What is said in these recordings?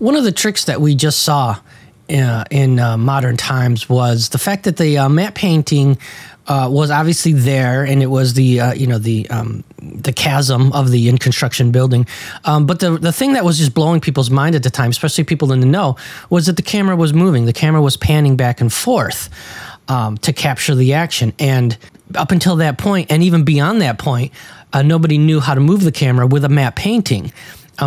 One of the tricks that we just saw in modern times was the fact that the matte painting was obviously there, and it was the chasm of the in construction building. But the thing that was just blowing people's mind at the time, especially people in the know, was that the camera was moving. The camera was panning back and forth to capture the action. And up until that point, and even beyond that point, nobody knew how to move the camera with a matte painting.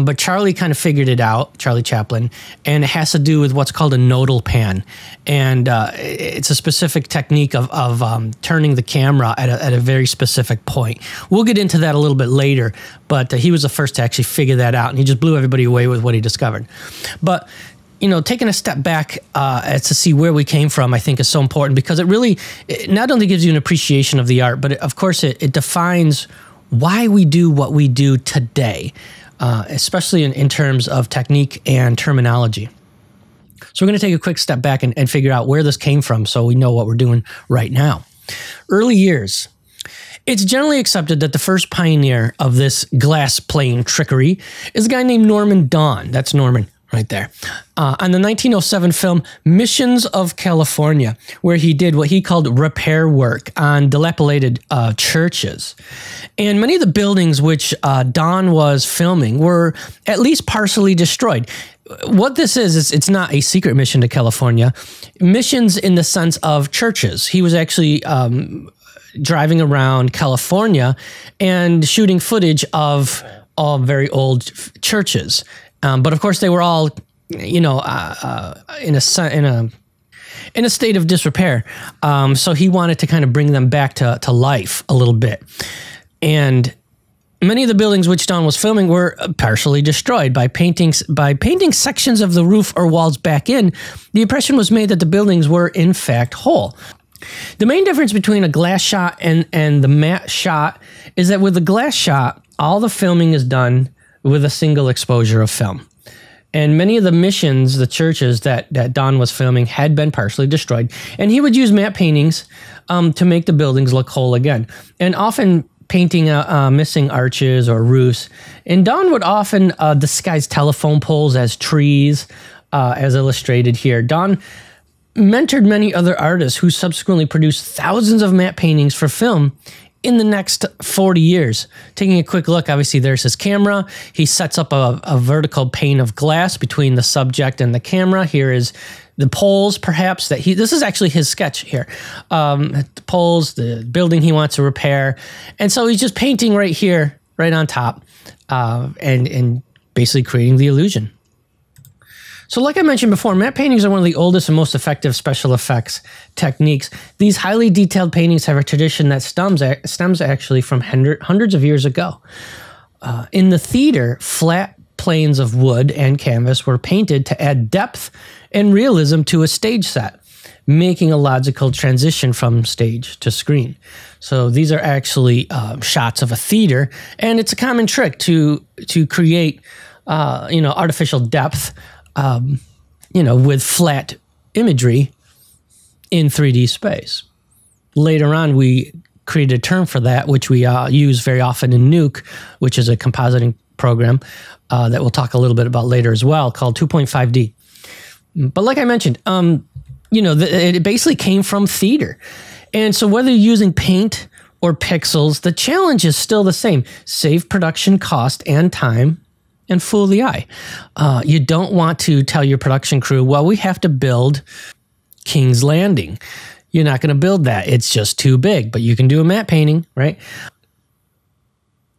But Charlie kind of figured it out, Charlie Chaplin, and it has to do with what's called a nodal pan. And it's a specific technique of turning the camera at a very specific point. We'll get into that a little bit later, but he was the first to actually figure that out, and he just blew everybody away with what he discovered. But taking a step back to see where we came from, I think is so important, because it not only gives you an appreciation of the art, but of course it defines why we do what we do today. Especially in terms of technique and terminology. So we're going to take a quick step back and figure out where this came from so we know what we're doing right now. Early years. It's generally accepted that the first pioneer of this glass plane trickery is a guy named Norman Don. That's Norman right there. On the 1907 film Missions of California, where he did what he called repair work on dilapidated churches. And many of the buildings which Don was filming were at least partially destroyed. What this is it's not a secret mission to California. Missions in the sense of churches. He was actually driving around California and shooting footage of all very old churches. But of course, they were all, in a state of disrepair. So he wanted to kind of bring them back to life a little bit. And many of the buildings which Don was filming were partially destroyed by painting sections of the roof or walls back in. The impression was made that the buildings were in fact whole. The main difference between a glass shot and the matte shot is that with the glass shot, all the filming is done with a single exposure of film. And many of the missions, the churches that Don was filming had been partially destroyed. And he would use matte paintings to make the buildings look whole again. And often painting missing arches or roofs. And Don would often disguise telephone poles as trees, as illustrated here. Don mentored many other artists who subsequently produced thousands of matte paintings for film in the next 40 years. Taking a quick look, obviously there's his camera. He sets up a vertical pane of glass between the subject and the camera. Here is the poles, perhaps, this is actually his sketch here. The poles, the building he wants to repair. And so he's just painting right here, right on top, and basically creating the illusion. So like I mentioned before, matte paintings are one of the oldest and most effective special effects techniques. These highly detailed paintings have a tradition that stems actually from hundreds of years ago. In the theater, flat planes of wood and canvas were painted to add depth and realism to a stage set, making a logical transition from stage to screen. So these are actually shots of a theater, and it's a common trick to create artificial depth with flat imagery in 3D space. Later on, we created a term for that, which we use very often in Nuke, which is a compositing program that we'll talk a little bit about later as well, called 2.5D. But like I mentioned, it basically came from theater. And so whether you're using paint or pixels, the challenge is still the same. Save production cost and time, and fool the eye. You don't want to tell your production crew, well, we have to build King's Landing. You're not going to build that. It's just too big, but you can do a matte painting, right?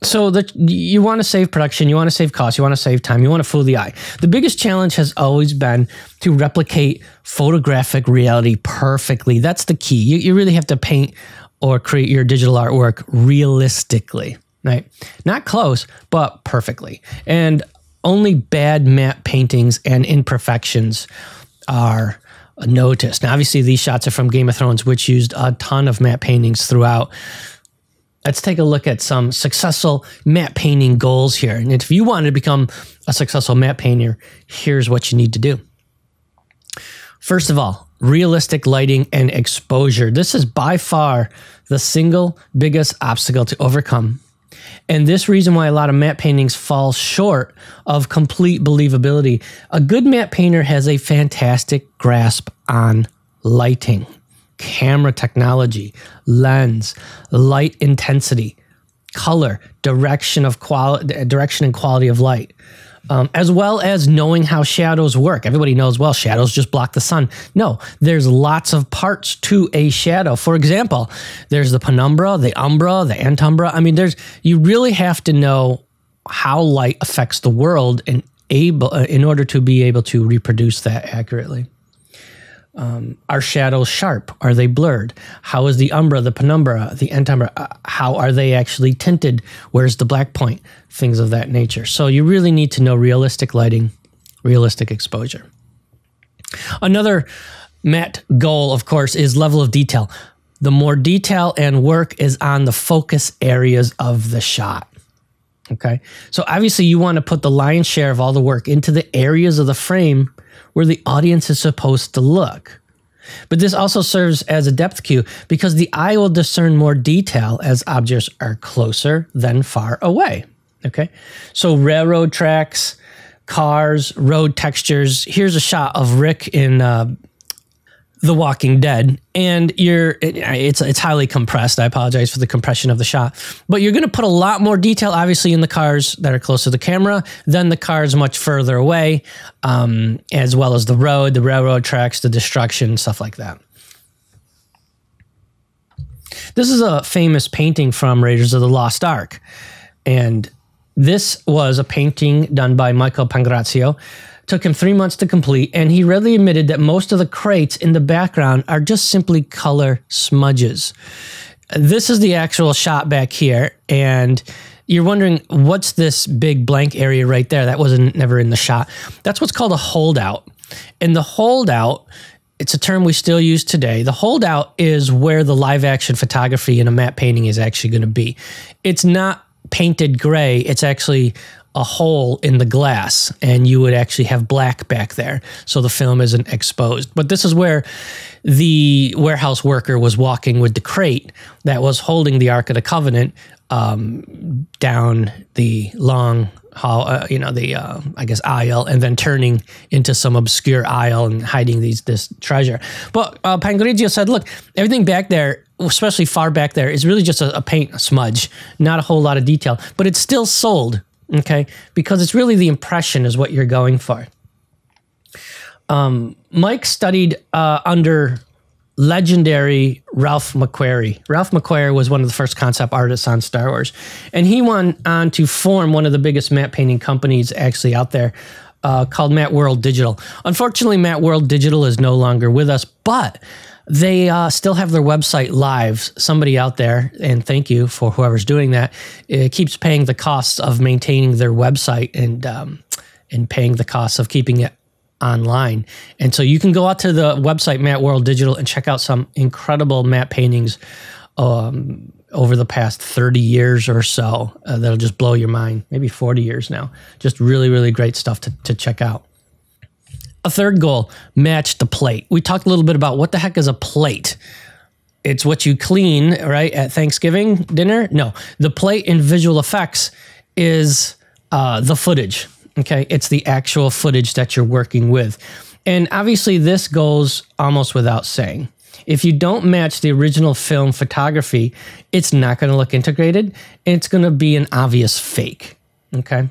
So you want to save production, you want to save cost, you want to save time, you want to fool the eye. The biggest challenge has always been to replicate photographic reality perfectly. That's the key. You really have to paint or create your digital artwork realistically. Right? Not close, but perfectly. And only bad matte paintings and imperfections are noticed. Now, obviously, these shots are from Game of Thrones, which used a ton of matte paintings throughout. Let's take a look at some successful matte painting goals here. And if you want to become a successful matte painter, here's what you need to do. First of all, realistic lighting and exposure. This is by far the single biggest obstacle to overcome. And this reason why a lot of matte paintings fall short of complete believability. A good matte painter has a fantastic grasp on lighting, camera technology, lens, light intensity, color, direction and quality of light. As well as knowing how shadows work. Everybody knows, well, shadows just block the sun. No, there's lots of parts to a shadow. For example, there's the penumbra, the umbra, the antumbra. I mean, you really have to know how light affects the world in order to be able to reproduce that accurately. Are shadows sharp? Are they blurred? How is the umbra, the penumbra, the antumbra? How are they actually tinted? Where's the black point? Things of that nature. So you really need to know realistic lighting, realistic exposure. Another matte goal, of course, is level of detail. The more detail and work is on the focus areas of the shot. Okay, so obviously you want to put the lion's share of all the work into the areas of the frame where the audience is supposed to look. But this also serves as a depth cue because the eye will discern more detail as objects are closer than far away. Okay, so railroad tracks, cars, road textures. Here's a shot of Rick in The Walking Dead, and it's highly compressed. I apologize for the compression of the shot, but you're going to put a lot more detail, obviously, in the cars that are close to the camera than the cars much further away, as well as the road, the railroad tracks, the destruction, stuff like that. This is a famous painting from Raiders of the Lost Ark, and this was a painting done by Michael Pangrazio. Took him 3 months to complete, and he readily admitted that most of the crates in the background are just simply color smudges. This is the actual shot back here, and you're wondering, what's this big blank area right there? That wasn't never in the shot. That's what's called a holdout. And the holdout, it's a term we still use today. The holdout is where the live action photography in a matte painting is actually going to be. It's not painted gray. It's actually a hole in the glass, and you would actually have black back there, so the film isn't exposed. But this is where the warehouse worker was walking with the crate that was holding the Ark of the Covenant down the long hall, I guess aisle, and then turning into some obscure aisle and hiding this treasure. But Pangrazio said, look, everything back there, especially far back there, is really just a paint smudge, not a whole lot of detail, but it's still sold. Okay, because it's really the impression is what you're going for. Mike studied under legendary Ralph McQuarrie. Ralph McQuarrie was one of the first concept artists on Star Wars, and he went on to form one of the biggest matte painting companies actually out there, called Matte World Digital. Unfortunately, Matte World Digital is no longer with us, but they still have their website live. Somebody out there, and thank you for whoever's doing that, it keeps paying the costs of maintaining their website and paying the costs of keeping it online. And so you can go out to the website Matte World Digital and check out some incredible matte paintings over the past 30 years or so. That'll just blow your mind. Maybe 40 years now. Just really, really great stuff to check out. A third goal, match the plate. We talked a little bit about what the heck is a plate. It's what you clean, right, at Thanksgiving dinner? No, the plate in visual effects is the footage, okay? It's the actual footage that you're working with. And obviously this goes almost without saying. If you don't match the original film photography, it's not going to look integrated, and it's going to be an obvious fake, okay?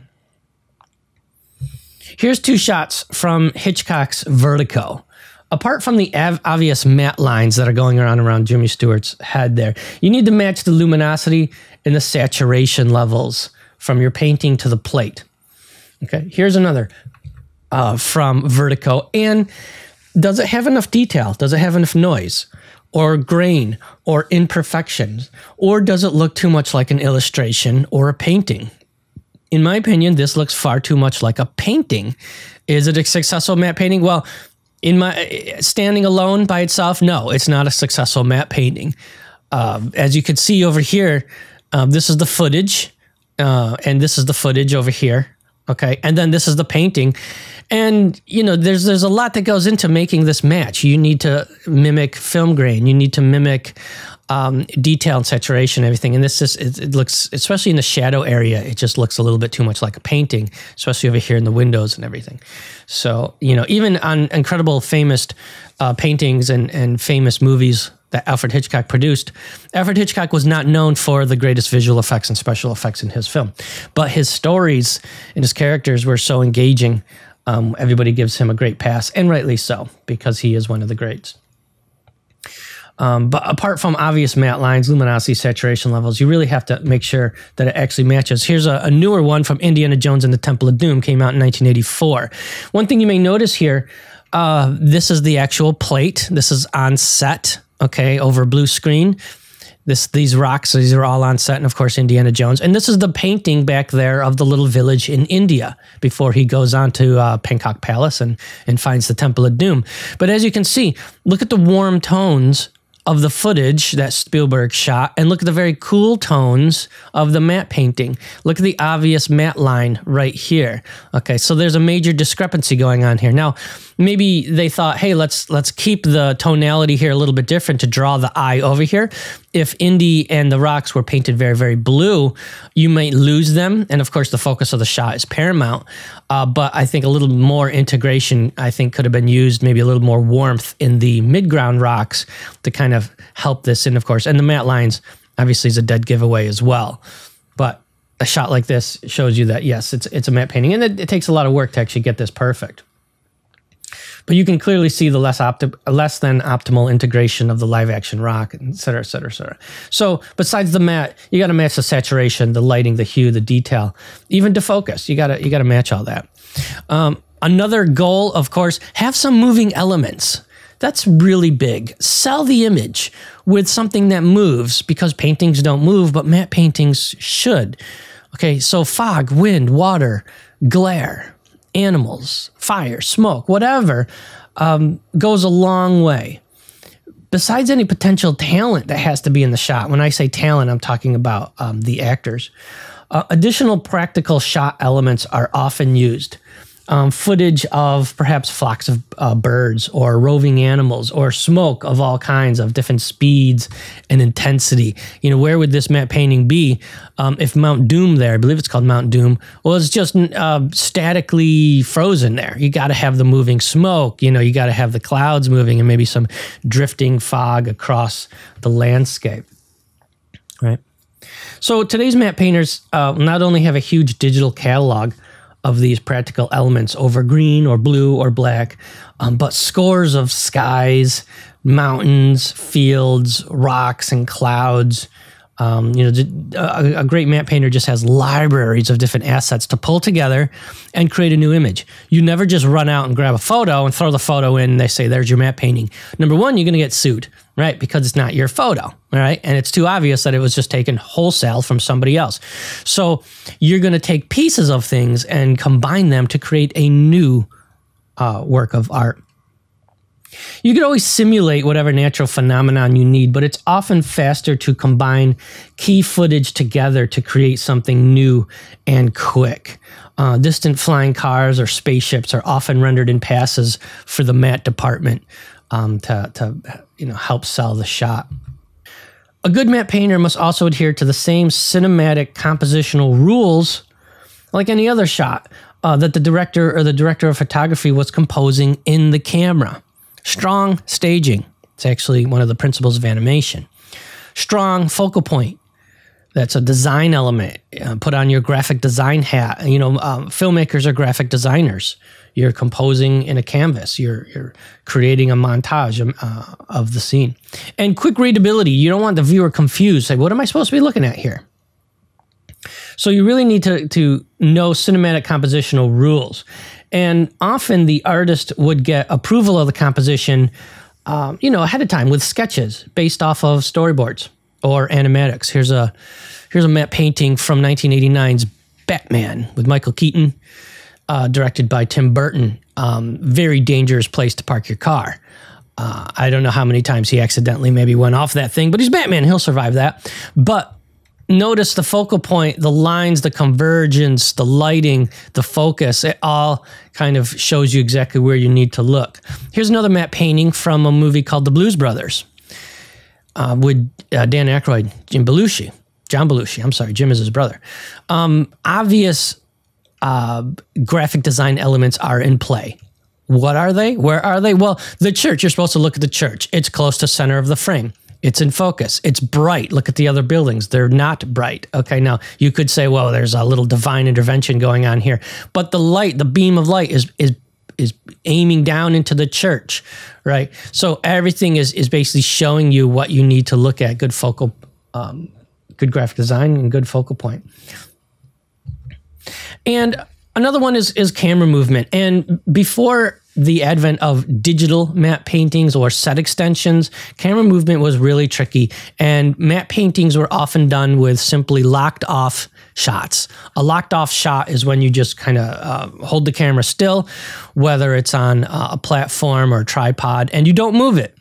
Here's two shots from Hitchcock's Vertigo. Apart from the obvious matte lines that are going around Jimmy Stewart's head there, you need to match the luminosity and the saturation levels from your painting to the plate. Okay, here's another from Vertigo. And does it have enough detail? Does it have enough noise or grain or imperfections? Or does it look too much like an illustration or a painting? In my opinion, this looks far too much like a painting. Is it a successful matte painting? Well, in my standing alone by itself, no, it's not a successful matte painting. As you can see over here, this is the footage, and this is the footage over here Okay, and then this is the painting, and you know there's a lot that goes into making this match. You need to mimic film grain. You need to mimic detail and saturation, and everything. And this just it looks, especially in the shadow area, it just looks a little bit too much like a painting, especially over here in the windows and everything. So you know, even on incredible famous paintings and famous movies that Alfred Hitchcock produced, Alfred Hitchcock was not known for the greatest visual effects and special effects in his film, but his stories and his characters were so engaging. Everybody gives him a great pass, and rightly so, because he is one of the greats. But apart from obvious matte lines, luminosity, saturation levels, you really have to make sure that it actually matches. Here's a newer one from Indiana Jones and the Temple of Doom, came out in 1984. One thing you may notice here, this is the actual plate. This is on set. Okay, over blue screen. These rocks, these are all on set, and of course Indiana Jones. And this is the painting back there of the little village in India before he goes on to Bangkok Palace and finds the Temple of Doom. But as you can see, look at the warm tones of the footage that Spielberg shot, and look at the very cool tones of the matte painting. Look at the obvious matte line right here. Okay, so there's a major discrepancy going on here. Now, maybe they thought, hey, let's keep the tonality here a little bit different to draw the eye over here. If Indy and the rocks were painted very, very blue, you might lose them. And of course, the focus of the shot is paramount. But I think a little more integration, I think, could have been used, maybe a little more warmth in the mid-ground rocks to kind of help this in, of course. And the matte lines, obviously, is a dead giveaway as well. But a shot like this shows you that, yes, it's a matte painting. And it takes a lot of work to actually get this perfect. But you can clearly see the less than optimal integration of the live action rock, et cetera, et cetera, et cetera. So besides the matte, you got to match the saturation, the lighting, the hue, the detail, even defocus. You got to match all that. Another goal, of course, have some moving elements. That's really big. Sell the image with something that moves, because paintings don't move, but matte paintings should. Okay, so fog, wind, water, glare, animals, fire, smoke, whatever, goes a long way. Besides any potential talent that has to be in the shot, when I say talent, I'm talking about the actors. Additional practical shot elements are often used. Footage of perhaps flocks of birds or roving animals or smoke of all kinds of different speeds and intensity. You know, where would this matte painting be if Mount Doom there, I believe it's called Mount Doom, was just statically frozen there? You got to have the moving smoke, you know, you got to have the clouds moving and maybe some drifting fog across the landscape, right? So today's matte painters not only have a huge digital catalog of these practical elements over green or blue or black, but scores of skies, mountains, fields, rocks, and clouds. You know, a great matte painter just has libraries of different assets to pull together and create a new image. You never just run out and grab a photo and throw the photo in and they say, there's your matte painting. Number one, you're going to get sued, right? Because it's not your photo, all right? And it's too obvious that it was just taken wholesale from somebody else. So you're going to take pieces of things and combine them to create a new work of art. You could always simulate whatever natural phenomenon you need, but it's often faster to combine key footage together to create something new and quick. Distant flying cars or spaceships are often rendered in passes for the matte department to help sell the shot. A good matte painter must also adhere to the same cinematic compositional rules like any other shot that the director or the director of photography was composing in the camera. Strong staging. It's actually one of the principles of animation. Strong focal point. That's a design element. Put on your graphic design hat. You know, filmmakers are graphic designers. You're composing in a canvas. You're creating a montage of the scene. And quick readability. You don't want the viewer confused. Say, what am I supposed to be looking at here? So you really need to know cinematic compositional rules. And often the artist would get approval of the composition, ahead of time with sketches based off of storyboards or animatics. Here's a matte painting from 1989's Batman with Michael Keaton, directed by Tim Burton. Very dangerous place to park your car. I don't know how many times he accidentally maybe went off that thing, but he's Batman. He'll survive that. But notice the focal point, the lines, the convergence, the lighting, the focus, it all kind of shows you exactly where you need to look. Here's another matte painting from a movie called The Blues Brothers with Dan Aykroyd, John Belushi. I'm sorry, Jim is his brother. Obvious graphic design elements are in play. What are they? Where are they? Well, the church, you're supposed to look at the church. It's close to center of the frame. It's in focus. It's bright. Look at the other buildings. They're not bright. Okay, now you could say, well, there's a little divine intervention going on here. But the light, the beam of light is aiming down into the church, right? So everything is basically showing you what you need to look at. Good focal, good graphic design and good focal point. And another one is camera movement. And before the advent of digital matte paintings or set extensions, camera movement was really tricky. And matte paintings were often done with simply locked off shots. A locked off shot is when you just kind of hold the camera still, whether it's on a platform or a tripod, and you don't move it.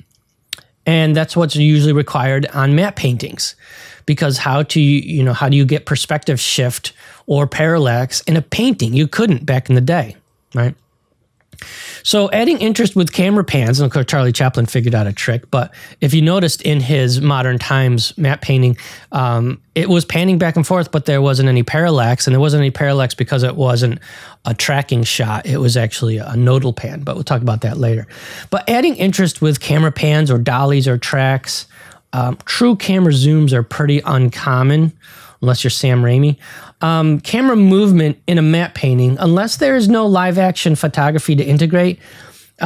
And that's what's usually required on matte paintings, because how do you get perspective shift or parallax in a painting? You couldn't back in the day, right? So adding interest with camera pans, and of course Charlie Chaplin figured out a trick, but if you noticed in his modern times matte painting, it was panning back and forth, but there wasn't any parallax, and there wasn't any parallax because it wasn't a tracking shot. It was actually a nodal pan, but we'll talk about that later. But adding interest with camera pans or dollies or tracks, true camera zooms are pretty uncommon, unless you're Sam Raimi. Camera movement in a matte painting, unless there is no live action photography to integrate,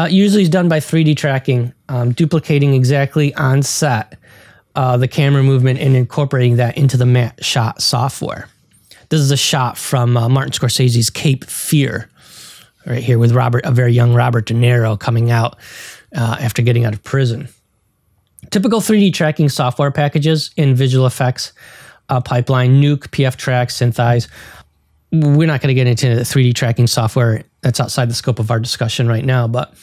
usually is done by 3D tracking, duplicating exactly on set the camera movement and incorporating that into the matte shot software. This is a shot from Martin Scorsese's Cape Fear, right here with a very young Robert De Niro coming out after getting out of prison. Typical 3D tracking software packages in visual effects pipeline: Nuke, PF Track, Synthesize. We're not going to get into the 3D tracking software. That's outside the scope of our discussion right now. But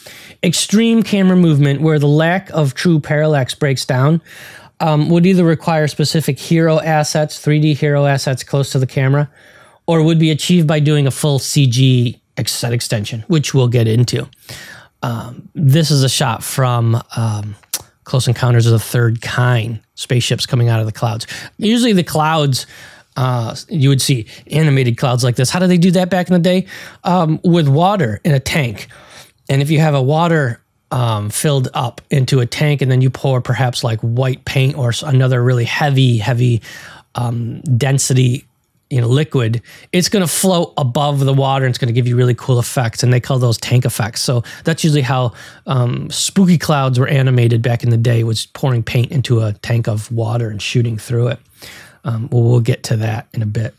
extreme camera movement, where the lack of true parallax breaks down, would either require specific hero assets, 3D hero assets close to the camera, or would be achieved by doing a full CG set extension, which we'll get into. This is a shot from Close Encounters of the Third Kind, spaceships coming out of the clouds. Usually the clouds, you would see animated clouds like this. How did they do that back in the day? With water in a tank. And if you have a water filled up into a tank, and then you pour perhaps like white paint or another really heavy density liquid, it's going to float above the water and it's going to give you really cool effects, and they call those tank effects. So that's usually how spooky clouds were animated back in the day, was pouring paint into a tank of water and shooting through it. We'll get to that in a bit.